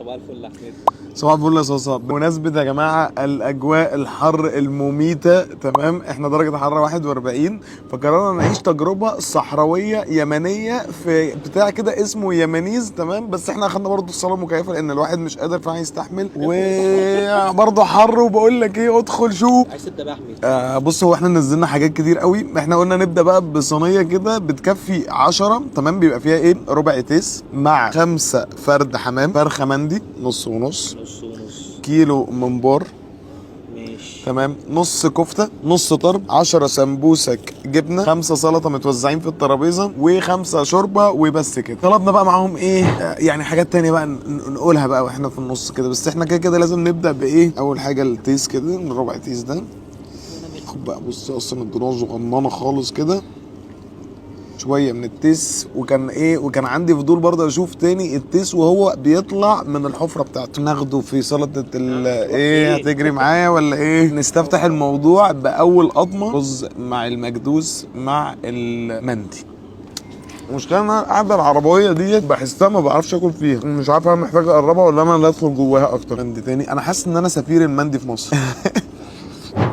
صباح الفل يا حميد. صباح الفل يا صاصا. بمناسبة يا جماعة الأجواء الحر المميتة، تمام، احنا درجة الحرارة 41، فقررنا نعيش تجربة صحراوية يمنية في بتاع كده اسمه يمنيز، تمام. بس احنا اخدنا برضه الصالة مكيفة لأن الواحد مش قادر فعلا يستحمل، وبرضه حر. وبقول لك ايه، ادخل شوف. عايز تبدا بقى يا حميد؟ بص، هو احنا نزلنا حاجات كتير قوي. احنا قلنا نبدا بقى بصينيه كده بتكفي 10، تمام. بيبقى فيها ايه، ربع تيس مع 5 فرد حمام، فرخه مندي نص ونص، نص ونص. كيلو ممبار، ماشي. تمام، نص كفته، نص طرب، 10 سمبوسك جبنه، 5 سلطه متوزعين في الترابيزه، و5 شوربه، وبس كده. طلبنا بقى معاهم ايه، يعني حاجات تانية بقى نقولها بقى واحنا في النص كده. بس احنا كده كده لازم نبدا بايه، اول حاجه التيس كده، الربع تيس ده. خد بقى، بص، اصلا الدنيا صغننه خالص كده، شويه من التيس. وكان عندي فضول برضه اشوف تاني التيس وهو بيطلع من الحفره بتاعته، ناخده في سلطه ايه، هتجري معايا ولا ايه؟ نستفتح الموضوع باول قطمه رز مع المكدوس مع المندي. المشكله ان انا القعده العربيه ديت بحسها ما بعرفش اكل فيها، مش عارف انا محتاج اقربها ولا انا اللي ادخل جواها اكتر. مندي تاني، انا حاسس ان انا سفير المندي في مصر.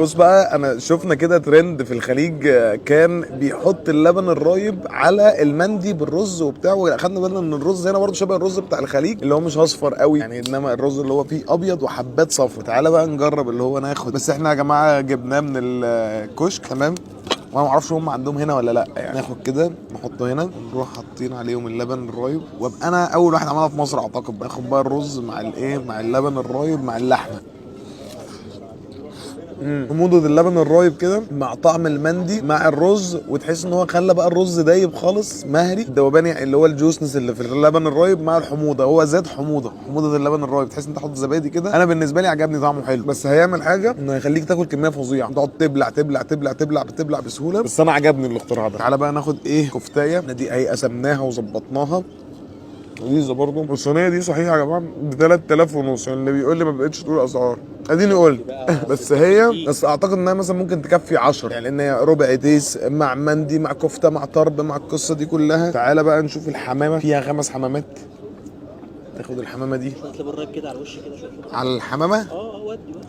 بص بقى، انا شفنا كده ترند في الخليج، كان بيحط اللبن الرايب على المندي بالرز وبتاع، واخدنا بالنا ان الرز هنا برضه شبه الرز بتاع الخليج، اللي هو مش اصفر قوي يعني، انما الرز اللي هو فيه ابيض وحبات صفر. تعالى بقى نجرب اللي هو ناخد. بس احنا يا جماعه جبناه من الكشك، تمام. وانا ما اعرفش هم عندهم هنا ولا لا يعني. ناخد كده نحطه هنا، نروح حاطين عليهم اللبن الرايب، وابقى انا اول واحد عملها في مصر اعتقد. باخد بقى الرز مع الايه، مع اللبن الرايب مع اللحمه، حموضة اللبن الرايب كده مع طعم المندي مع الرز، وتحس ان هو خلى بقى الرز دايب خالص مهري الدوباني، اللي هو الجوسنس اللي في اللبن الرايب مع الحموضه. هو زاد حموضه اللبن الرايب، تحس انت حاطط زبادي كده. انا بالنسبه لي عجبني طعمه حلو، بس هيعمل حاجه انه يخليك تاكل كميه فظيعه، تقعد تبلع تبلع تبلع تبلع بتبلع بسهوله. بس انا عجبني الاختراع ده. تعالى بقى ناخد ايه، كفتايه. دي اهي قسمناها وظبطناها، لذيذه برضه. والصينيه دي صحيح يا جماعه ب 3000 ونص، يعني اللي بيقول لي ما بقتش تقول اسعار اديني قلت. بس اعتقد انها مثلا ممكن تكفي 10 يعني، لان هي ربع تيس مع مندي مع كفته مع طرب مع القصه دي كلها. تعالى بقى نشوف الحمامه، فيها 5 حمامات. تاخد الحمامه دي شويه لبن رايب كده على الوش كده، شويه على الحمامه. ودي بقى.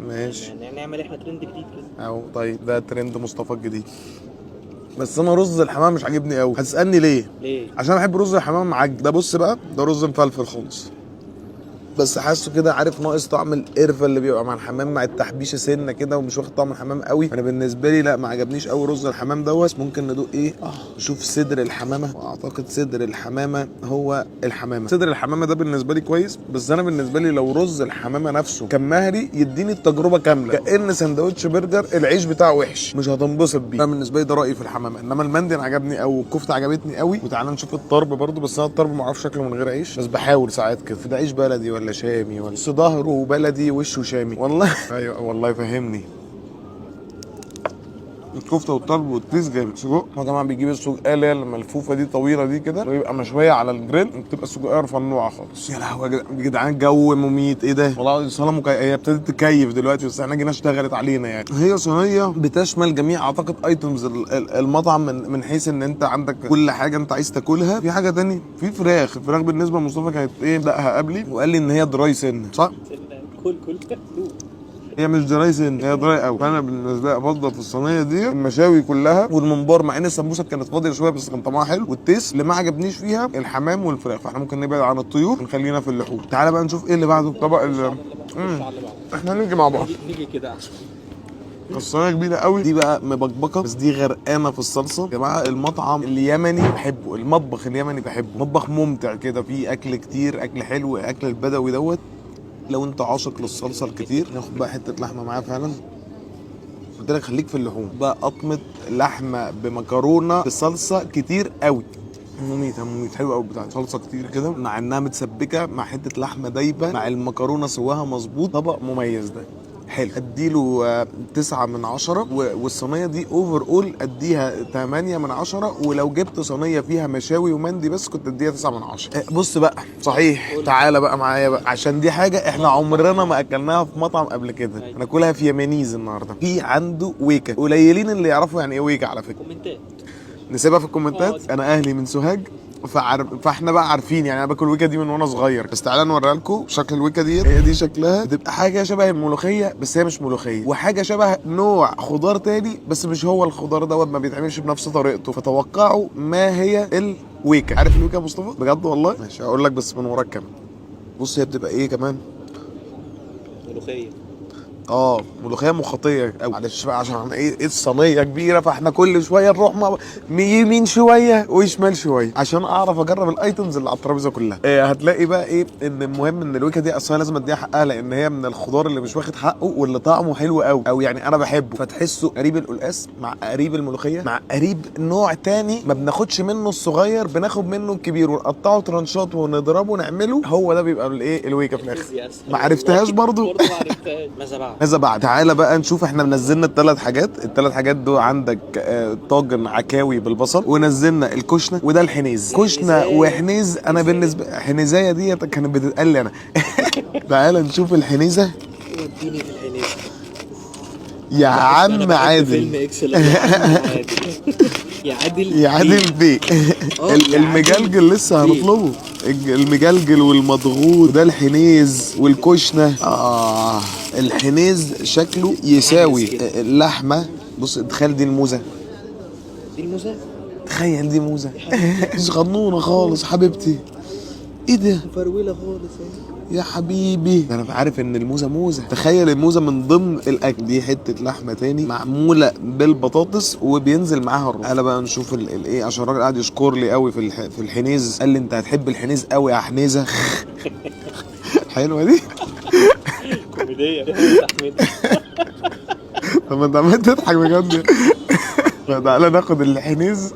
ماشي، يعني نعمل احنا ترند جديد كده. اهو. طيب ده ترند مصطفى الجديد. بس انا رز الحمام مش عاجبني قوي. هتسالني ليه؟ ليه؟ عشان بحب رز الحمام معجن. ده بص بقى، ده رز مفلفل خالص، بس حاسه كده، عارف، ناقص طعم القرفه اللي بيبقى مع الحمام مع التحبيشه سنه كده، ومش واخد طعم الحمام قوي. انا بالنسبه لي لا، ما عجبنيش قوي رز الحمام دوت. ممكن ندوق ايه، نشوف صدر الحمامه. واعتقد صدر الحمامه هو الحمامه. صدر الحمامه ده بالنسبه لي كويس، بس انا بالنسبه لي لو رز الحمامه نفسه كان مهري يديني التجربه كامله، كأن سندوتش برجر العيش بتاعه وحش مش هتنبسط بيه. انا بالنسبه لي ده رايي في الحمامه. انما المندي انا عجبني قوي، الكفته عجبتني قوي. وتعالى نشوف الطرب برضو. بس انا الطرب ما اعرفش شكله من غير عيش، بس بحاول ساعات كده. ده عيش بلدي ولا شامي ولا ظهره بلدي وشه شامي والله. ايوه والله فهمني. الكفته والطرب والتيس جامد. سجق يا جماعه، بيجيب السجق اللي هي الملفوفه دي طويله دي كده، ويبقى مشويه على الجريل، بتبقى السجقيه رفنوعه خالص. يا لهوي يا جدعان، جو مميت. ايه ده والله، الصاله هي ابتدت تكيف دلوقتي، بس احنا جينا اشتغلت علينا يعني. هي صينيه بتشمل جميع اعتقد ايتمز المطعم، من حيث ان انت عندك كل حاجه انت عايز تاكلها. في حاجه تاني، في فراخ. الفراخ بالنسبه لمصطفى كانت ايه، دقها قبلي وقال لي ان هي دراي سن، صح؟ كل دوق. هي مش دراي سن، هي دراي قوي. فانا بالنسبه لي افضل في الصينيه دي المشاوي كلها والممبار، مع ان السمبوسه كانت فاضيه شويه بس كان طعمها حلو. والتيس اللي ما عجبنيش فيها الحمام والفراخ، فاحنا ممكن نبعد عن الطيور ونخلينا في اللحوم. تعالى بقى نشوف ايه اللي بعده. طبق احنا نيجي مع بعض. نيجي كده احسن. الصينيه كبيره قوي دي بقى مبكبكه، بس دي غرقانه في الصلصه. يا جماعه المطعم اليمني بحبه، المطبخ اليمني بحبه، مطبخ ممتع كده، فيه اكل كتير، اكل حلو، اكل البدوي دوت. لو انت عاشق للصلصه الكتير، ناخد بقى حته لحمه معاها فعلا. قلت لك خليك في اللحوم بقى. قطمه لحمه بمكرونه بصلصه كتير قوي، مميت حلو قوي. بتاع صلصه كتير كده مع انها متسبكه مع حته لحمه دايبه مع المكرونه سواها مظبوط. طبق مميز ده، حلو. اديله 9/10. والصينيه دي اوفر اول اديها 8/10. ولو جبت صينيه فيها مشاوي ومندي بس كنت اديها 9/10. بص بقى، صحيح، تعالى بقى معايا بقى، عشان دي حاجه احنا عمرنا ما اكلناها في مطعم قبل كده. هناكلها في يمنيز النهارده. في عنده ويكا، قليلين اللي يعرفوا يعني ايه ويكا على فكره. كومنتات. نسيبها في الكومنتات. انا اهلي من سوهاج، فاحنا بقى عارفين يعني. انا باكل ويكا دي من وانا صغير، بس تعالى نوريها لكم شكل الويكا دي. هي دي شكلها، بتبقى حاجه شبه الملوخيه بس هي مش ملوخيه، وحاجه شبه نوع خضار تاني بس مش هو الخضار دوت، ما بيتعملش بنفس طريقته. فتوقعوا ما هي الويكا. عارف الويكا يا مصطفى؟ بجد والله ماشي هقول لك بس من وراك الكاميرا. بص هي بتبقى ايه كمان؟ ملوخيه. ملوخيه مخاطيه قوي. معلش بقى عشان ايه الصينيه كبيره، فاحنا كل شويه نروح يمين شويه وشمال شويه عشان اعرف اجرب الايتمز اللي على الترابيزه كلها. هتلاقي بقى ايه ان المهم ان الويكا دي اصلا لازم اديها حقها، لان هي من الخضار اللي مش واخد حقه واللي طعمه حلو قوي، او يعني انا بحبه. فتحسه قريب القلقاس مع قريب الملوخيه مع قريب نوع تاني ما بناخدش منه الصغير، بناخد منه الكبير ونقطعه ترانشات ونضربه نعمله. هو ده بيبقى الايه الويكا في الاخر. ما عرفتهاش برضو. ما عرفتهاش. ماذا بعد؟ تعالى بقى نشوف. احنا نزلنا الثلاث حاجات دول. عندك طاجن عكاوي بالبصل، ونزلنا الكشنه، وده الحنيز. كشنه وحنيز. انا بالنسبه حنيزايه ديت كانت بتتقال لي انا. تعالى نشوف الحنيزه. وديني في الحنيز يا عم عادل. فيلم اكسل. يا عادل بيه. المجلجل لسه هنطلبه. المجلجل والمضغوط ده الحنيز والكشنه. الحنيز شكله يساوي اللحمه. بص تخيل دي الموزه. تخيل دي موزه. صغنونه خالص حبيبتي. ايه ده؟ مفروله خالص يا حبيبي. انا عارف ان الموزه موزه. تخيل الموزه من ضمن الاكل. دي حته لحمه تاني معموله بالبطاطس وبينزل معاها الرز. تعالى بقى نشوف الايه، عشان الراجل قاعد يشكر لي قوي في الحنيز. قال لي انت هتحب الحنيز قوي يا حنيزه. حلوه دي. كوميديه. طب ما انت عمال تضحك بجد. تعالى ناخد الحنيز.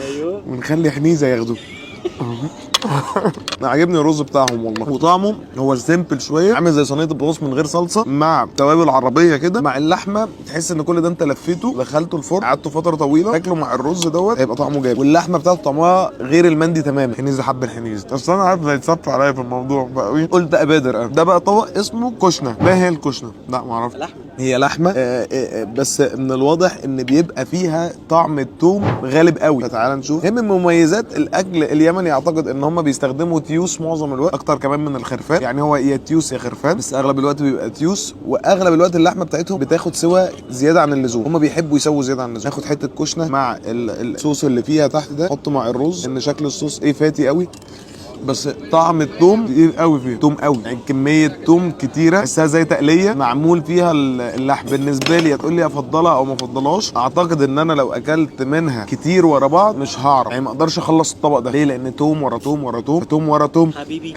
ايوه ونخلي حنيزه ياخدوه. انا عاجبني الرز بتاعهم والله، وطعمه هو سيمبل شويه، عامل زي صينيه البطاطس من غير صلصه مع توابل عربيه كده مع اللحمه. تحس ان كل ده انت لفيته دخلته الفرن قعدته فتره طويله، تاكله مع الرز دوت هيبقى طعمه جامد. واللحمه بتاعته طعمها غير المندي تماما. حنيز حب الحنيز. اصل انا عارف هيتصف عليا في الموضوع بقى. قلت ابادر. ده بقى طبق اسمه كشنه. ما هي الكشنه؟ لا ما اعرفش. هي لحمه بس من الواضح ان بيبقى فيها طعم الثوم غالب قوي. فتعال نشوف. من مميزات الاكل اليمني اعتقد ان هم بيستخدموا تيوس معظم الوقت، اكتر كمان من الخرفان. يعني هو يا تيوس يا خرفان، بس اغلب الوقت بيبقى تيوس. واغلب الوقت اللحمه بتاعتهم بتاخد سوا زياده عن اللزوم. هم بيحبوا يسووا زياده عن اللزوم. ناخد حته كشنه مع الصوص اللي فيها تحت ده، نحطه مع الرز. ان شكل الصوص فاتي قوي، بس طعم الثوم تقيل قوي فيه. ثوم قوي يعني، كميه ثوم كتيره، تحسها زي تقليه معمول فيها اللحم. بالنسبه لي هتقول لي افضلها او ما افضلهاش. اعتقد ان انا لو اكلت منها كتير ورا بعض مش هعرف، يعني ما اقدرش اخلص الطبق ده. ليه؟ لان ثوم ورا ثوم ورا ثوم ثوم ورا ثوم. حبيبي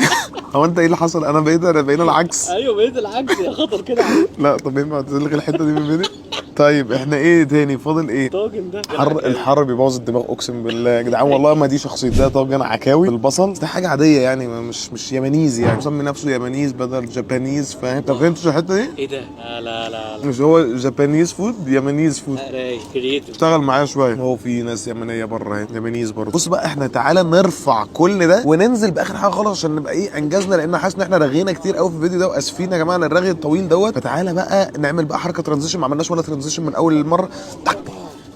هو انت ايه اللي حصل؟ انا بقينا العكس. ايوه بقيت العكس يا خطر كده. لا طب ينفع تلغي الحته دي من بيني؟ طيب احنا ايه تاني فاضل؟ ايه الطاجن ده الحر بيبوظ الدماغ اقسم بالله يا جدعان والله. ما دي شخصيه. ده طاجن عكاوي بالبصل. ده حاجه عاديه يعني، مش يابانيز يعني. مسمي نفسه يابانيز بدل جابانيز. فاهم؟ انت فهمتش الحته دي؟ ايه ده؟ لا مش هو جابانيز فود، يابانيز فود. كرييتيف. اشتغل معايا شويه. هو في ناس يمنيه بره اهي، يابانيز برضه. بص بقى احنا تعالى نرفع كل ده وننزل باخر حاجه خالص عشان نبقى ايه انجزنا، لان حاسس ان احنا رغينا كتير قوي في الفيديو ده، واسفين يا جماعه للرغي الطويل دوت. فتعالى بقى نعمل بقى حركه ترانزيشن. ما عملناش ولا ترانزيشن من اول المره.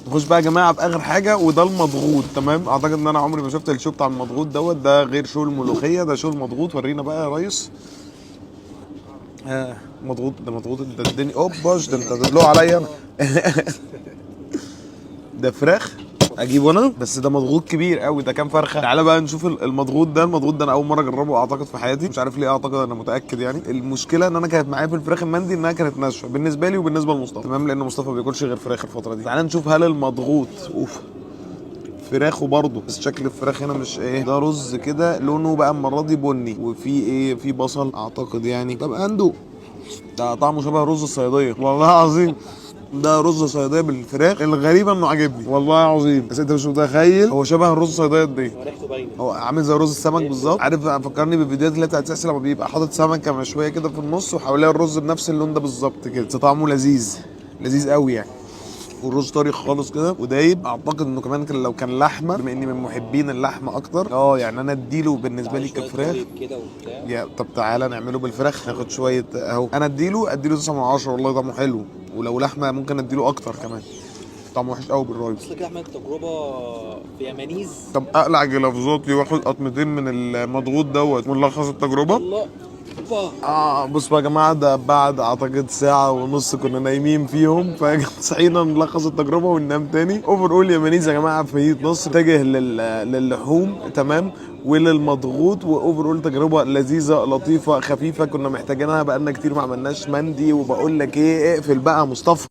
نخش بقى يا جماعه باخر حاجه، وده المضغوط. تمام؟ اعتقد ان انا عمري ما شفت الشو بتاع المضغوط دوت. ده غير شو الملوخيه، ده شو المضغوط. ورينا بقى يا ريس. مضغوط. ده مضغوط. ده الدنيا اوباش. ده انت تدلو عليا انا. ده فراخ اجيبه انا، بس ده مضغوط كبير قوي. ده كام فرخه؟ تعالى بقى نشوف المضغوط ده. المضغوط ده انا اول مره اجربه اعتقد في حياتي، مش عارف ليه اعتقد، انا متاكد يعني. المشكله ان انا كانت معايا في الفراخ المندي انها كانت ناشفه بالنسبه لي وبالنسبه لمصطفى. تمام؟ لان مصطفى ما بياكلش غير فراخ الفتره دي. تعالى نشوف هل المضغوط فراخه برضه، بس شكل الفراخ هنا مش ايه. ده رز كده لونه بقى المره دي بني، وفي في بصل اعتقد يعني. طب عنده ده طعمه شبه رز الصياديه والله العظيم. ده رز صياديه بالفراخ. الغريبه انه عاجبني والله العظيم، بس انت مش متخيل هو شبه الرز الصياديه دي. وريحته باينه. هو عامل زي رز السمك بالظبط. عارف فكرني بالفيديوهات اللي بتاعت ساسي لما بيبقى حاطط سمكه مشويه كده في النص وحواليها الرز بنفس اللون ده بالظبط كده. بس طعمه لذيذ قوي يعني. والرز طري خالص كده ودايب. اعتقد انه كمان كان لو كان لحمه، بما اني من محبين اللحمه اكتر يعني انا اديله بالنسبه لي كفراخ كده وبتاع. يا طب تعالى نعمله بالفراخ. ناخد شويه اهو. انا اديله 9 من 10 والله طعمه حلو. ولو لحمه ممكن اديله اكتر كمان. طعمه وحش قوي بالرايب. اصل كده احمد تجربه في يمانيز. طب اقلع جلافزاتي واخد قطمتين من المضغوط دوت ونلخص التجربه. الله. بصوا بقى يا جماعه، ده بعد اعتقد ساعه ونص كنا نايمين فيهم، فصحينا نلخص التجربه وننام تاني. اوفر اول يمانيز يا جماعه في مدينه نصر، اتجه للحوم تمام وللمضغوط. واوفر اول تجربه لذيذه لطيفه خفيفه كنا محتاجينها، بقالنا كتير ما عملناش مندي. وبقول لك ايه، اقفل بقى مصطفى.